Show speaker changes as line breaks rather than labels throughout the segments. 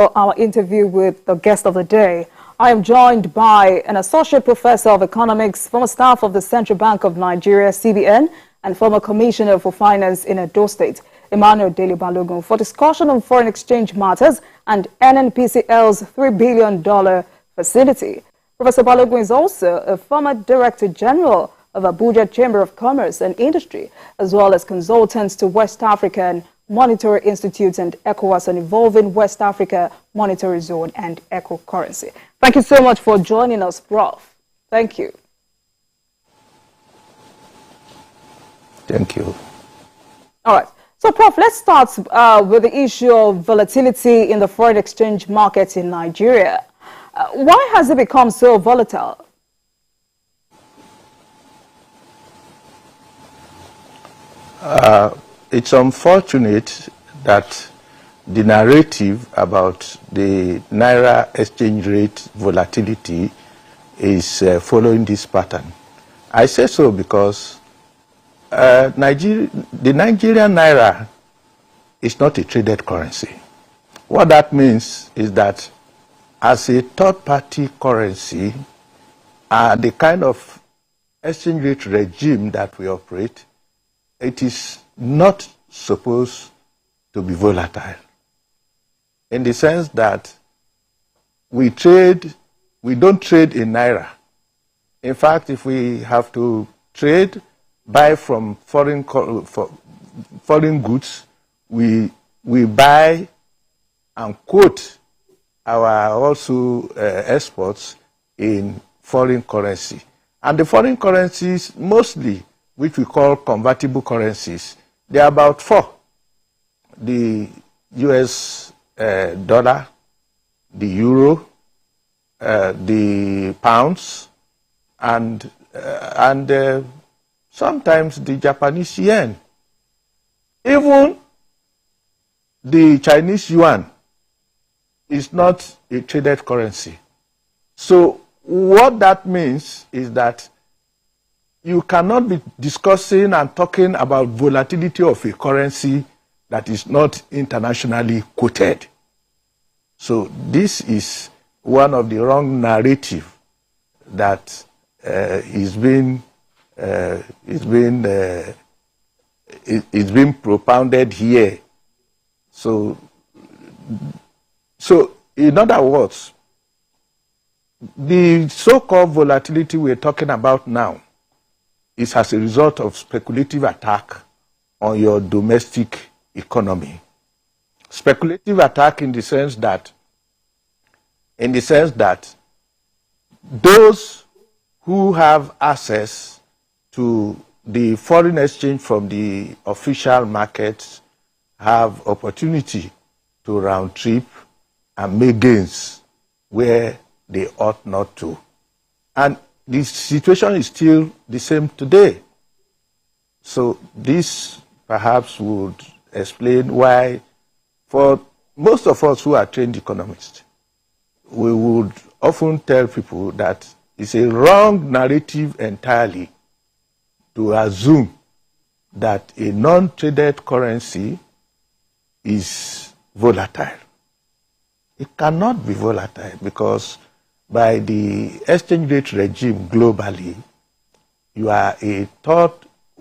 For our interview with the guest of the day, I am joined by an associate professor of economics, former staff of the Central Bank of Nigeria, CBN, and former commissioner for finance in Edo State, Emmanuel Balogun, for discussion on foreign exchange matters and NNPCL's $3 billion facility. Professor Balogun is also a former Director General of Abuja Chamber of Commerce and Industry, as well as consultant to West African Monetary Institute and ECOWAS on evolving West Africa monetary zone and eco currency. Thank you so much for joining us, Prof. Thank you.
Thank you.
All right. So, Prof, let's start with the issue of volatility in the foreign exchange market in Nigeria. Why has it become so volatile?
It's unfortunate that the narrative about the Naira exchange rate volatility is following this pattern. I say so because the Nigerian Naira is not a traded currency. What that means is that as a third-party currency, the kind of exchange rate regime that we operate, it is not supposed to be volatile, in the sense that we don't trade in Naira. In fact, if we have to buy from foreign goods, we buy and quote our also exports in foreign currency. And the foreign currencies mostly, which we call convertible currencies, they are about four: the US dollar, the euro, the pounds, and sometimes the Japanese yen. Even the Chinese yuan is not a traded currency. So what that means is that you cannot be discussing and talking about volatility of a currency that is not internationally quoted. So this is one of the wrong narrative that is being propounded here. So in other words, the so-called volatility we're talking about now is as a result of speculative attack on your domestic economy. Speculative attack in the sense that those who have access to the foreign exchange from the official markets have opportunity to round trip and make gains where they ought not to. And the situation is still the same today. So this perhaps would explain why, for most of us who are trained economists, we would often tell people that it's a wrong narrative entirely to assume that a non-traded currency is volatile. It cannot be volatile because by the exchange rate regime globally, you are a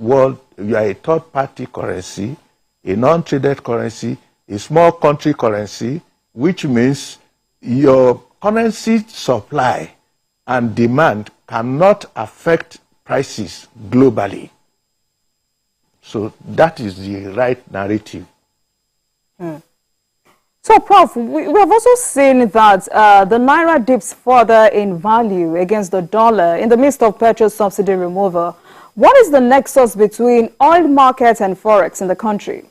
third-party currency, a non-traded currency, a small country currency, which means your currency supply and demand cannot affect prices globally. So that is the right narrative.
So, Prof, we have also seen that the Naira dips further in value against the dollar in the midst of petrol subsidy removal. What is the nexus between oil markets and Forex in the country?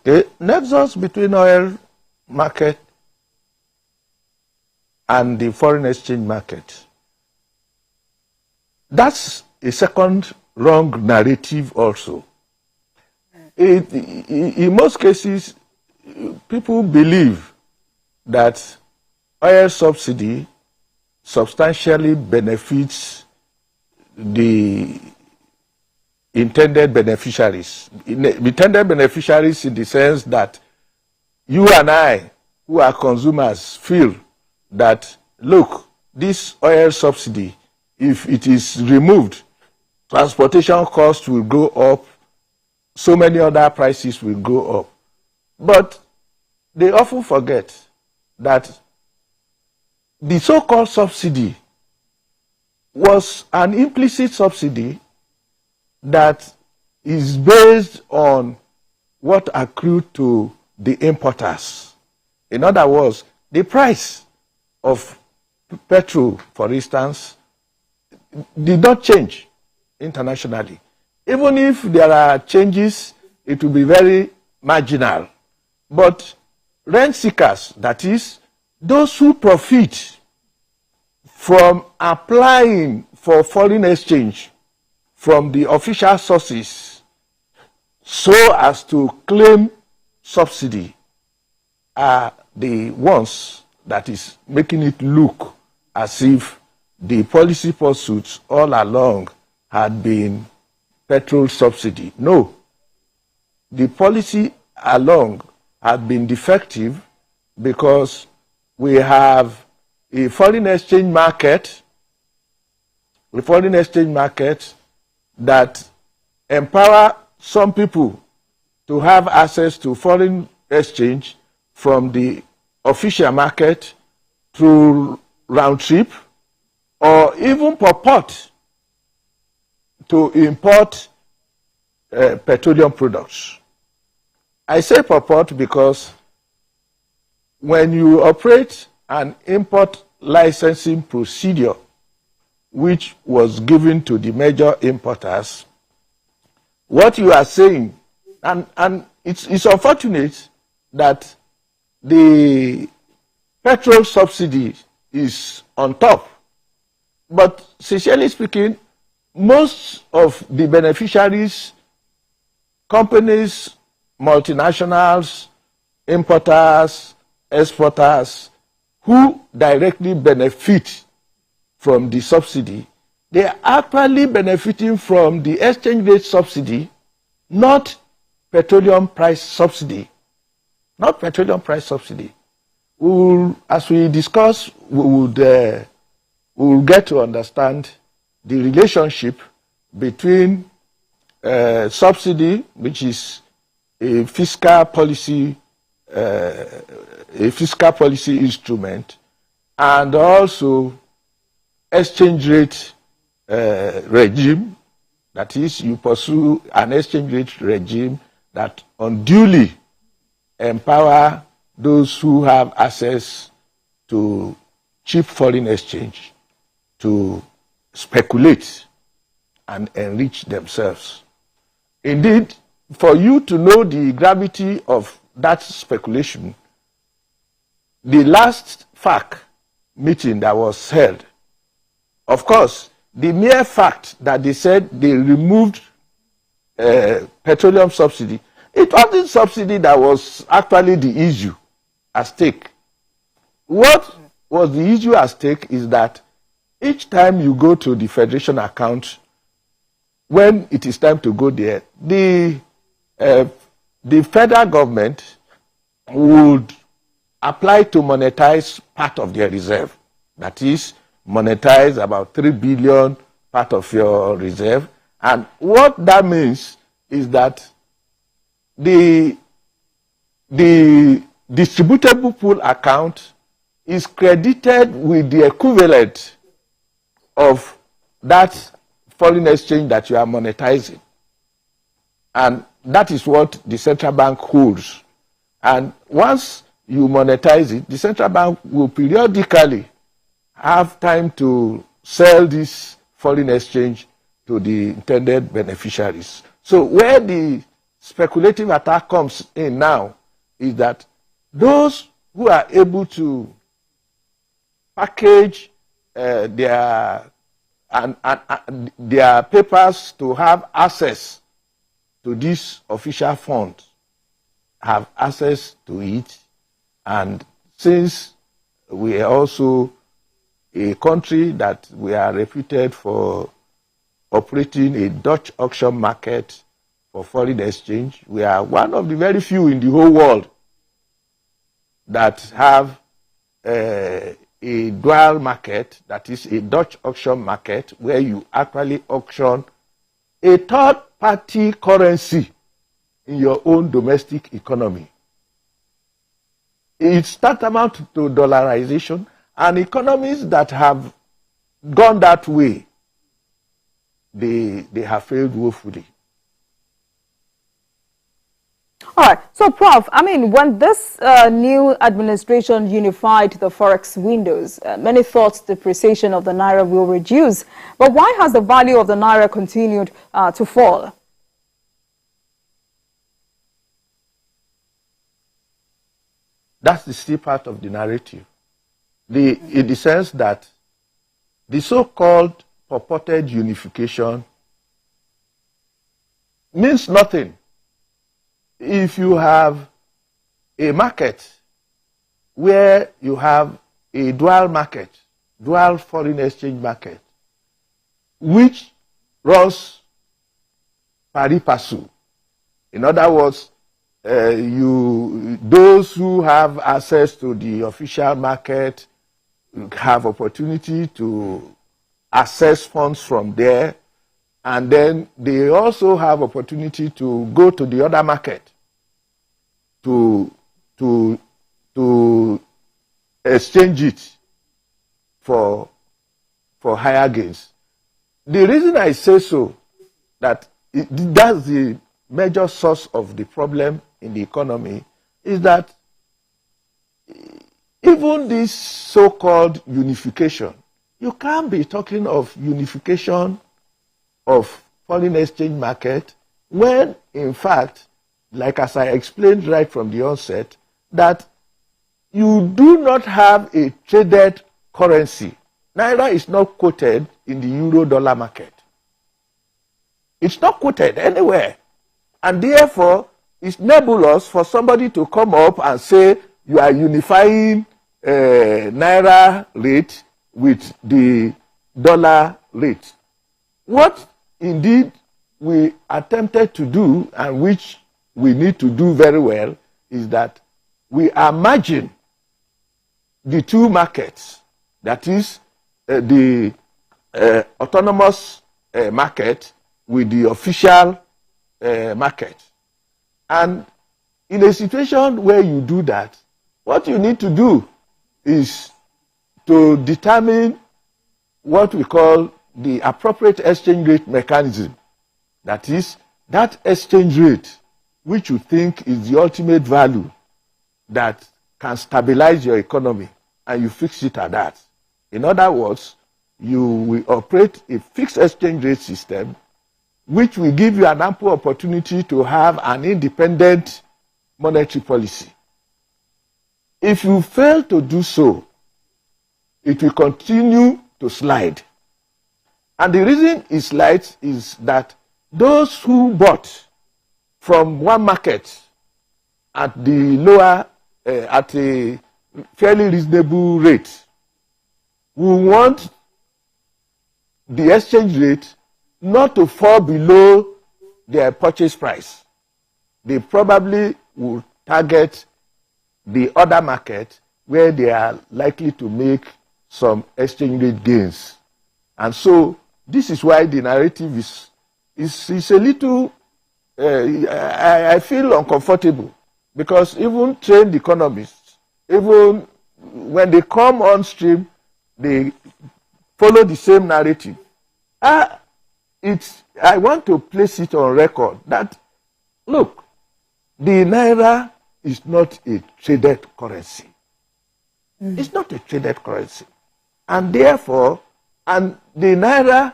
The nexus between oil market and the foreign exchange market, that's a second wrong narrative also. In most cases, people believe that oil subsidy substantially benefits the intended beneficiaries. Intended beneficiaries in the sense that you and I, who are consumers, feel that, look, this oil subsidy, if it is removed, transportation costs will go up, so many other prices will go up. But they often forget that the so-called subsidy was an implicit subsidy that is based on what accrued to the importers. In other words, the price of petrol, for instance, did not change internationally. Even if there are changes, it will be very marginal. But rent seekers, that is, those who profit from applying for foreign exchange from the official sources so as to claim subsidy, are the ones that is making it look as if the policy pursuits all along had been petrol subsidy. No, the policy along had been defective because we have a foreign exchange market, that empower some people to have access to foreign exchange from the official market through round trip, or even purport to import petroleum products. I say purport because when you operate an import licensing procedure, which was given to the major importers, what you are saying, and it's unfortunate that the petrol subsidy is on top, but sincerely speaking, most of the beneficiaries, companies, multinationals, importers, exporters, who directly benefit from the subsidy, they are actually benefiting from the exchange rate subsidy, not petroleum price subsidy. Not petroleum price subsidy. As we discuss, we will get to understand the relationship between subsidy, which is a fiscal policy instrument, and also exchange rate regime. That is, you pursue an exchange rate regime that unduly empower those who have access to cheap foreign exchange to speculate and enrich themselves. Indeed, for you to know the gravity of that speculation, the last FAC meeting that was held, of course, the mere fact that they said they removed petroleum subsidy, it wasn't subsidy that was actually the issue at stake. What was the issue at stake is that each time you go to the Federation account, when it is time to go there, the federal government would apply to monetize part of their reserve. That is, monetize about 3 billion part of your reserve. And what that means is that the distributable pool account is credited with the equivalent of that foreign exchange that you are monetizing. And that is what the central bank holds. And once you monetize it, the central bank will periodically have time to sell this foreign exchange to the intended beneficiaries. So where the speculative attack comes in now is that those who are able to package their papers to have access to this official fund have access to it. And since we are also a country that we are reputed for operating a Dutch auction market for foreign exchange. We are one of the very few in the whole world that have a dual market, that is a Dutch auction market, where you actually auction a third-party currency in your own domestic economy. It's tantamount to dollarization, and economies that have gone that way, they have failed woefully.
All right. So, Prof, I mean, when this new administration unified the Forex windows, many thought the depreciation of the Naira will reduce. But why has the value of the Naira continued to fall?
That's the still part of the narrative. In the sense that the so-called purported unification means nothing if you have a market where you have a dual market, dual foreign exchange market, which runs pari passu. In other words, those who have access to the official market have opportunity to access funds from there, and then they also have opportunity to go to the other market to exchange it for higher gains. The reason I say so, that's the major source of the problem in the economy, is that even this so-called unification, you can't be talking of unification of foreign exchange market when, in fact, like as I explained right from the onset, that you do not have a traded currency. Naira is not quoted in the euro-dollar market. It's not quoted anywhere. And therefore, it's nebulous for somebody to come up and say you are unifying Naira rate with the dollar rate. What indeed we attempted to do, and which we need to do very well, is that we are merging the two markets, that is the autonomous market with the official market. And in a situation where you do that, what you need to do is to determine what we call the appropriate exchange rate mechanism. That is, that exchange rate which you think is the ultimate value that can stabilize your economy, and you fix it at that. In other words, you will operate a fixed exchange rate system which will give you an ample opportunity to have an independent monetary policy. If you fail to do so, it will continue to slide. And the reason it slides is that those who bought from one market at the lower, at a fairly reasonable rate, will want the exchange rate not to fall below their purchase price. They probably will target the other market where they are likely to make some exchange rate gains. And so this is why the narrative is a little, I feel uncomfortable, because even trained economists, even when they come on stream, they follow the same narrative. I want to place it on record that, look, the Naira is not a traded currency. It's not a traded currency. And therefore, and the Naira,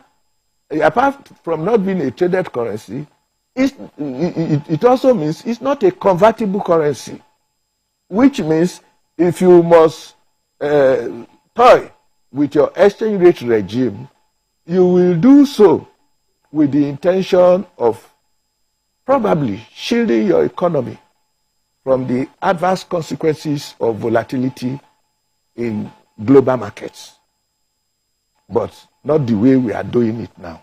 apart from not being a traded currency, it also means it's not a convertible currency, which means if you must toy with your exchange rate regime, you will do so with the intention of probably shielding your economy from the adverse consequences of volatility in global markets. But not the way we are doing it now.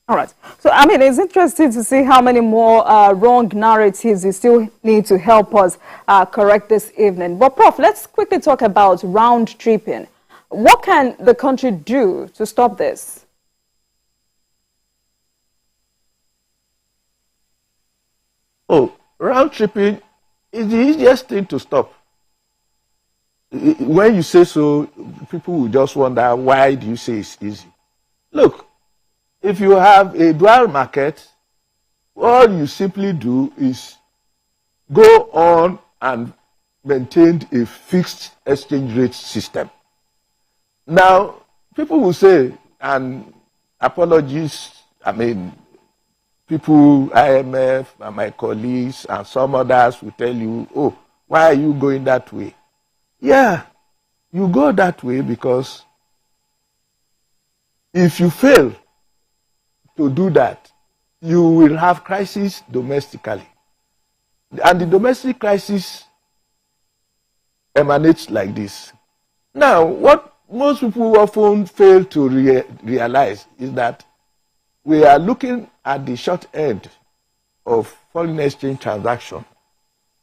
All right. So, I mean, it's interesting to see how many more wrong narratives you still need to help us correct this evening. But, Prof, let's quickly talk about round tripping. What can the country do to stop this?
Oh, round tripping is the easiest thing to stop. When you say so, people will just wonder, why do you say it's easy? Look, if you have a dual market, all you simply do is go on and maintain a fixed exchange rate system. Now, people will say, and apologies, I mean, people, IMF and my colleagues and some others will tell you, oh, why are you going that way? Yeah, you go that way because if you fail to do that, you will have crisis domestically. And the domestic crisis emanates like this. Now, what most people often fail to realize is that we are looking at the short end of foreign exchange transaction,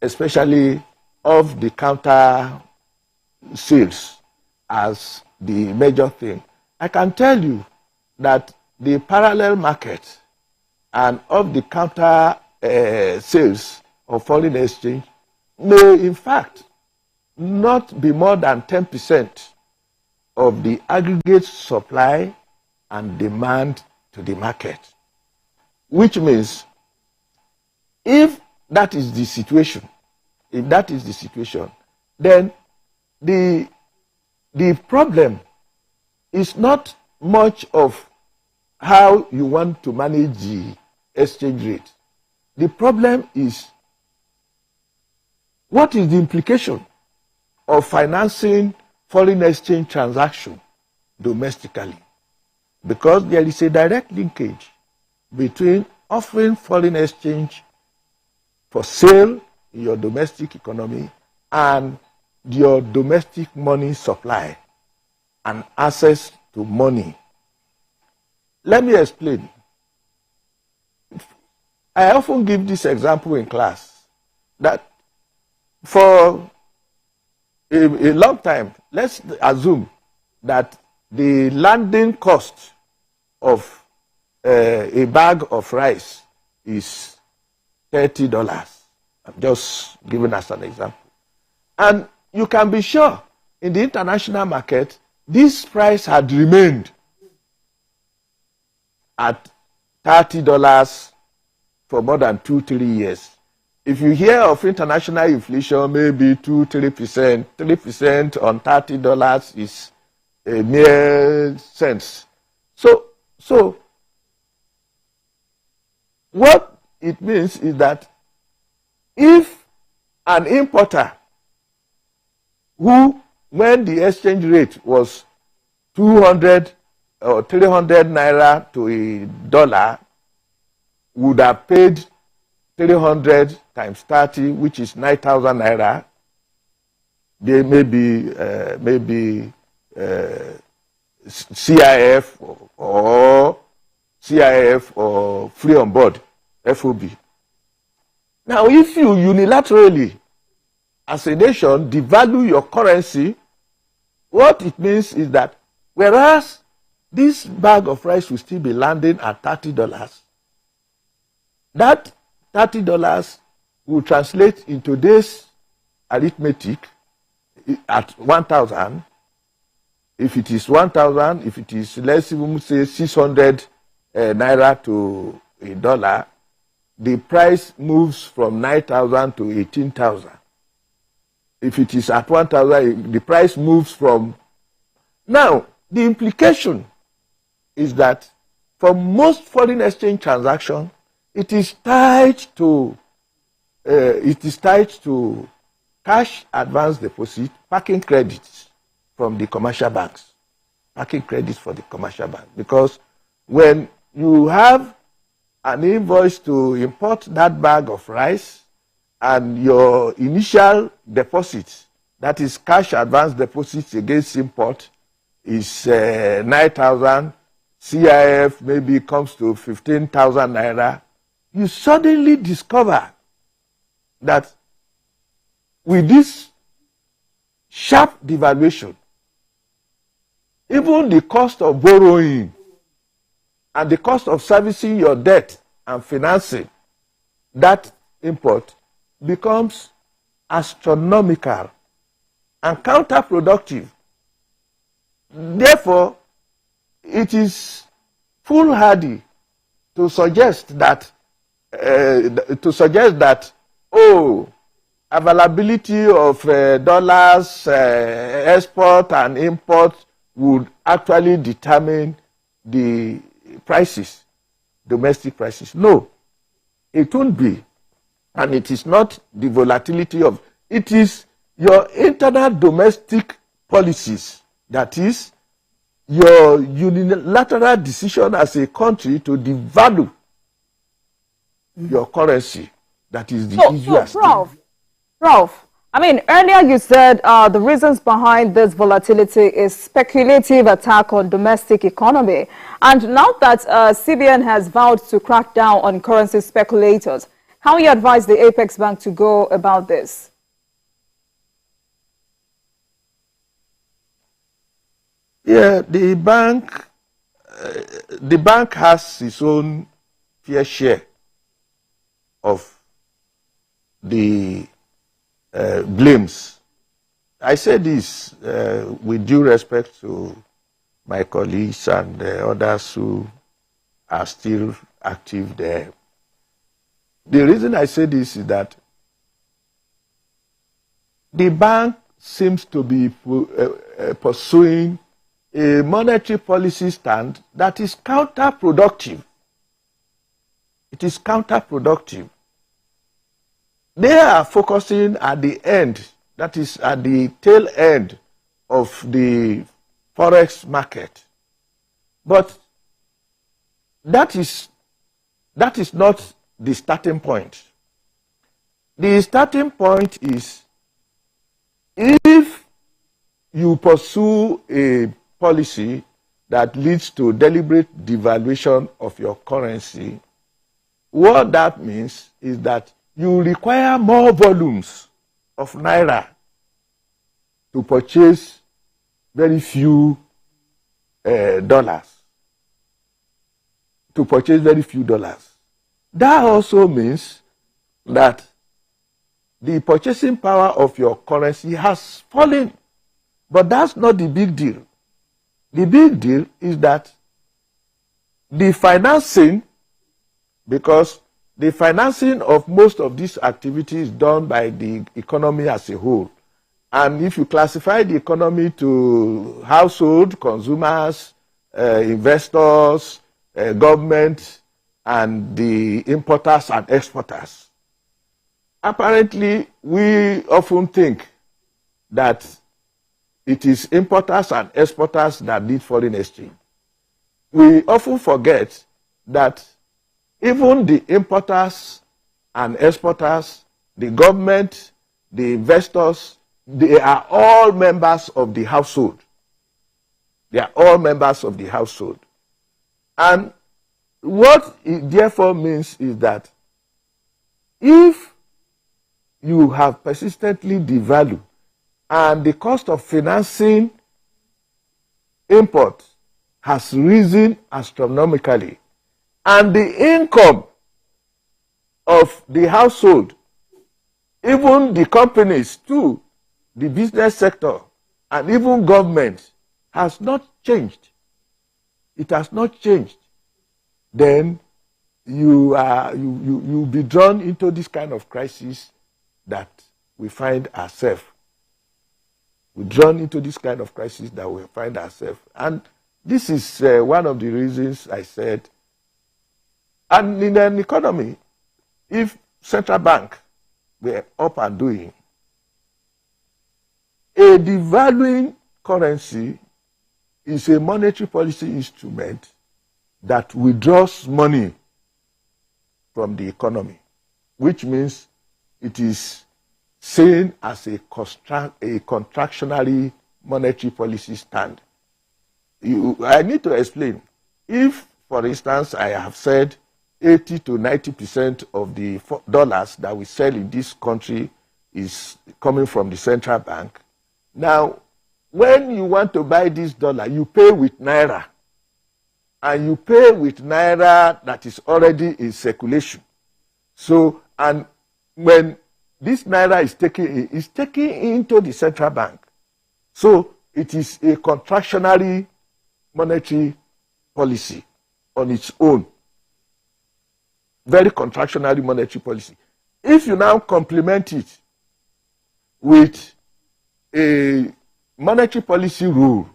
especially of the counter sales as the major thing. I can tell you that the parallel market and of the counter sales of foreign exchange may in fact not be more than 10% of the aggregate supply and demand to the market. Which means if that is the situation, then the problem is not much of how you want to manage the exchange rate. The problem is what is the implication of financing foreign exchange transaction domestically, because there is a direct linkage between offering foreign exchange for sale in your domestic economy and your domestic money supply and access to money. Let me explain. I often give this example in class that for a long time, let's assume that the landing cost of a bag of rice is $30. I'm just giving us an example. And you can be sure in the international market, this price had remained at $30 for more than 2-3 years. If you hear of international inflation, maybe 2-3%, 3% on $30 is a mere cents. So what it means is that if an importer who, when the exchange rate was 200 or 300 naira to a dollar, would have paid 300 times 30, which is 9,000 naira, they may be CIF or free on board, FOB. Now, if you unilaterally, as a nation, devalue your currency, what it means is that whereas this bag of rice will still be landing at $30, that $30 will translate in today's arithmetic at 1,000. If it is 1,000, if it is, let's even say 600 naira to a dollar, the price moves from 9,000 to 18,000. If it is at 1,000, the price moves from... Now, the implication is that for most foreign exchange transactions, it is tied to cash advance deposit, parking credits from the commercial banks, because when you have an invoice to import that bag of rice and your initial deposit, that is cash advance deposits against import, is 9,000, CIF maybe comes to 15,000 naira, you suddenly discover that with this sharp devaluation, even the cost of borrowing and the cost of servicing your debt and financing that import becomes astronomical and counterproductive. Therefore, it is foolhardy to suggest that availability of dollars, export and import would actually determine the prices, domestic prices. No, it won't be. And it is not the volatility of, it is your internal domestic policies, that is, your unilateral decision as a country to devalue your currency. That is the issue.
Prof, I mean, earlier you said the reasons behind this volatility is speculative attack on domestic economy. And now that CBN has vowed to crack down on currency speculators, how you advise the Apex Bank to go about this?
Yeah, the bank has its own fair share of the blames. I say this with due respect to my colleagues and others who are still active there. The reason I say this is that the bank seems to be pursuing a monetary policy stand that is counterproductive. It is counterproductive. They are focusing at the end, that is at the tail end of the FOREX market. But that is not the starting point. The starting point is, if you pursue a policy that leads to deliberate devaluation of your currency, what that means is that you require more volumes of naira to purchase very few dollars. To purchase very few dollars. That also means that the purchasing power of your currency has fallen. But that's not the big deal. The big deal is that the financing, because the financing of most of these activities is done by the economy as a whole. And if you classify the economy to household, consumers, investors, government, and the importers and exporters, apparently we often think that it is importers and exporters that need foreign exchange. We often forget that even the importers and exporters, the government, the investors, they are all members of the household. They are all members of the household. And what it therefore means is that if you have persistently devalued and the cost of financing import has risen astronomically, and the income of the household, even the companies too, the business sector, and even government has not changed. It has not changed. Then you'll be drawn into this kind of crisis that we find ourselves. We're drawn into this kind of crisis that we find ourselves. And this is one of the reasons I said, and in an economy, if central bank were up and doing, a devaluing currency is a monetary policy instrument that withdraws money from the economy, which means it is seen as a contractionary monetary policy stand. I need to explain. if, for instance, I have said 80 to 90% of the dollars that we sell in this country is coming from the central bank. Now, when you want to buy this dollar, you pay with naira. And you pay with naira that is already in circulation. So, and when this naira is taken into the central bank. So, it is a contractionary monetary policy on its own. Very contractionary monetary policy. If you now complement it with a monetary policy rule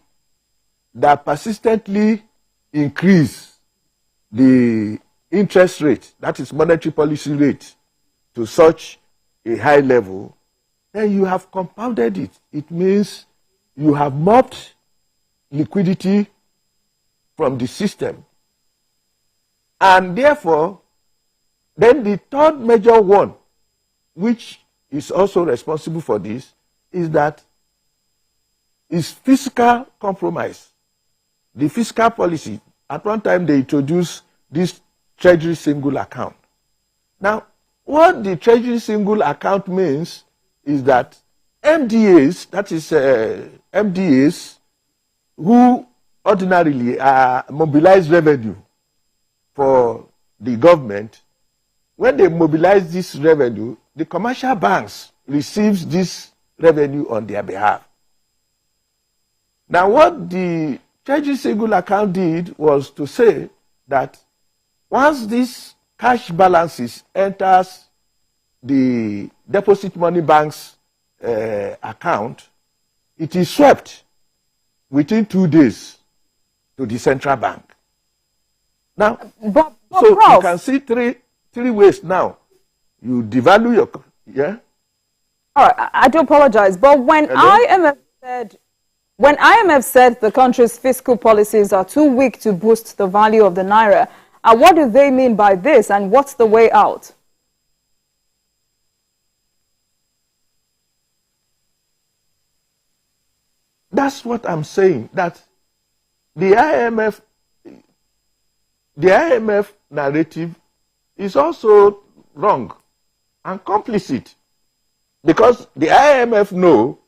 that persistently increase the interest rate, that is monetary policy rate, to such a high level, then you have compounded it. It means you have mopped liquidity from the system. And therefore, then the third major one, which is also responsible for this, is that is fiscal compromise. The fiscal policy, at one time they introduced this treasury single account. Now, what the treasury single account means is that MDAs, that is MDAs, who ordinarily mobilize revenue for the government, when they mobilize this revenue, the commercial banks receives this revenue on their behalf. Now, what the treasury single account did was to say that once this cash balances enters the deposit money bank's account, it is swept within 2 days to the central bank. Now, so
Prof,
you can see three ways now. You devalue your, yeah?
All right, I do apologize, but when IMF said the country's fiscal policies are too weak to boost the value of the naira, what do they mean by this, and what's the way out?
That's what I'm saying, that the IMF narrative is also wrong and complicit, because the IMF know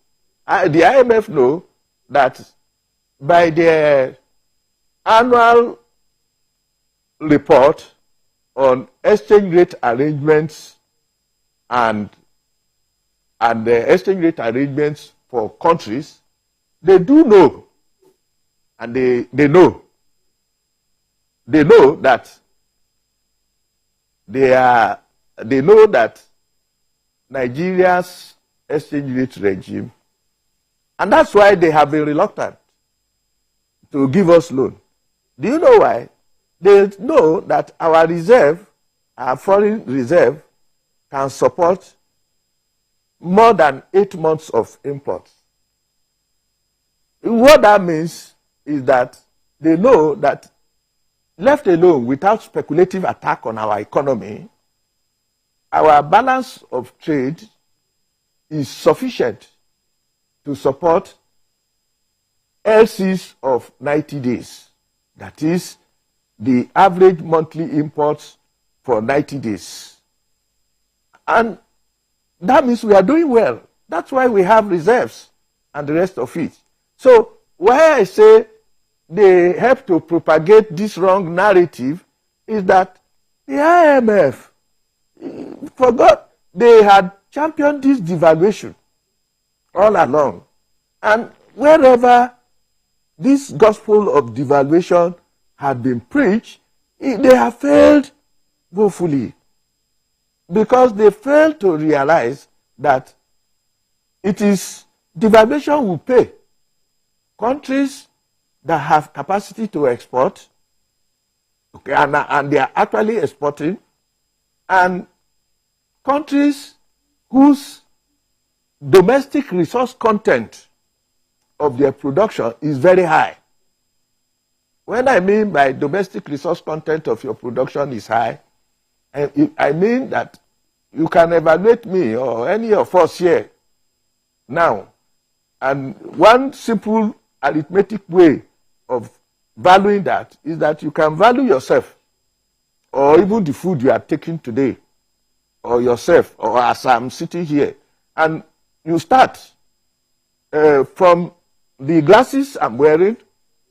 that by their annual report on exchange rate arrangements and the exchange rate arrangements for countries, they do know, and they know that Nigeria's exchange rate regime, and that's why they have been reluctant to give us loan. Do you know why? They know that our reserve, our foreign reserve, can support more than 8 months of imports. What that means is that they know that left alone, without speculative attack on our economy, our balance of trade is sufficient to support LCs of 90 days. That is the average monthly imports for 90 days. And that means we are doing well. That's why we have reserves and the rest of it. So why I say they help to propagate this wrong narrative is that the IMF forgot they had championed this devaluation all along. And wherever this gospel of devaluation had been preached, they have failed woefully, because they failed to realize that it is devaluation will pay. Countries that have capacity to export, okay, and they are actually exporting, and countries whose domestic resource content of their production is very high. When I mean by domestic resource content of your production is high, I mean that you can evaluate me or any of us here now, and one simple arithmetic way of valuing that is that you can value yourself, or even the food you are taking today, or yourself, or as I'm sitting here, and you start from the glasses I'm wearing,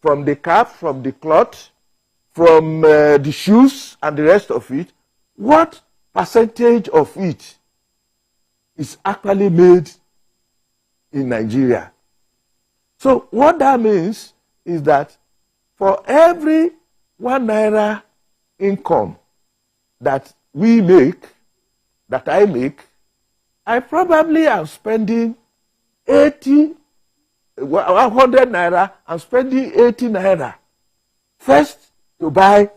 from the cap, from the cloth, from the shoes and the rest of it. What percentage of it is actually made in Nigeria? So what that means is that for every 1 naira income that we make, that I make, I probably am spending 100 naira, I'm spending 80 naira first to buy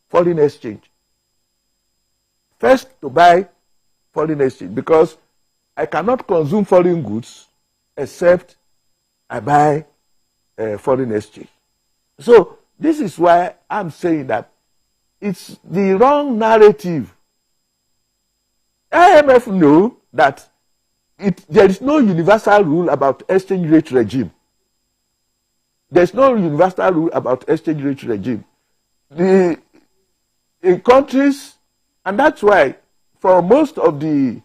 foreign exchange. First to buy foreign exchange, because I cannot consume foreign goods except I buy foreign exchange. So this is why I'm saying that it's the wrong narrative. IMF know that there is no universal rule about exchange rate regime. There's no universal rule about exchange rate regime. In countries, and that's why for most of the,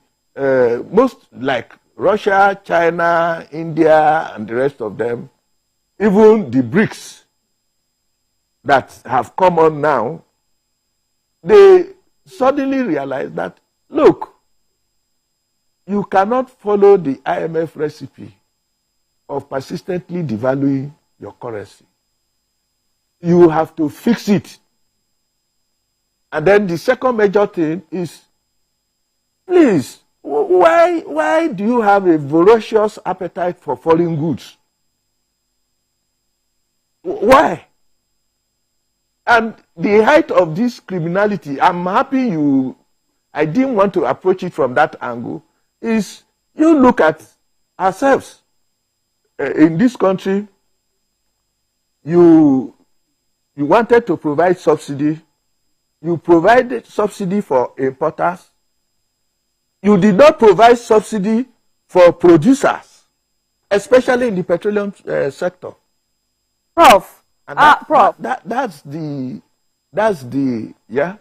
most like Russia, China, India, and the rest of them, even the BRICS that have come on now, they suddenly realize that, look, you cannot follow the IMF recipe of persistently devaluing your currency. You have to fix it. And then the second major thing is, please, why do you have a voracious appetite for foreign goods? Why? And the height of this criminality, I'm happy I didn't want to approach it from that angle, is you look at ourselves. In this country, you wanted to provide subsidy. You provided subsidy for importers. You did not provide subsidy for producers, especially in the petroleum sector.
Prof,
Prof, that's the yeah.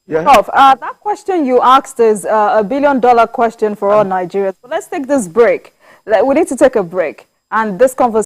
Prof, that question you asked is a $1 billion question for all Nigerians. But let's take this break. We need to take a break, and this conversation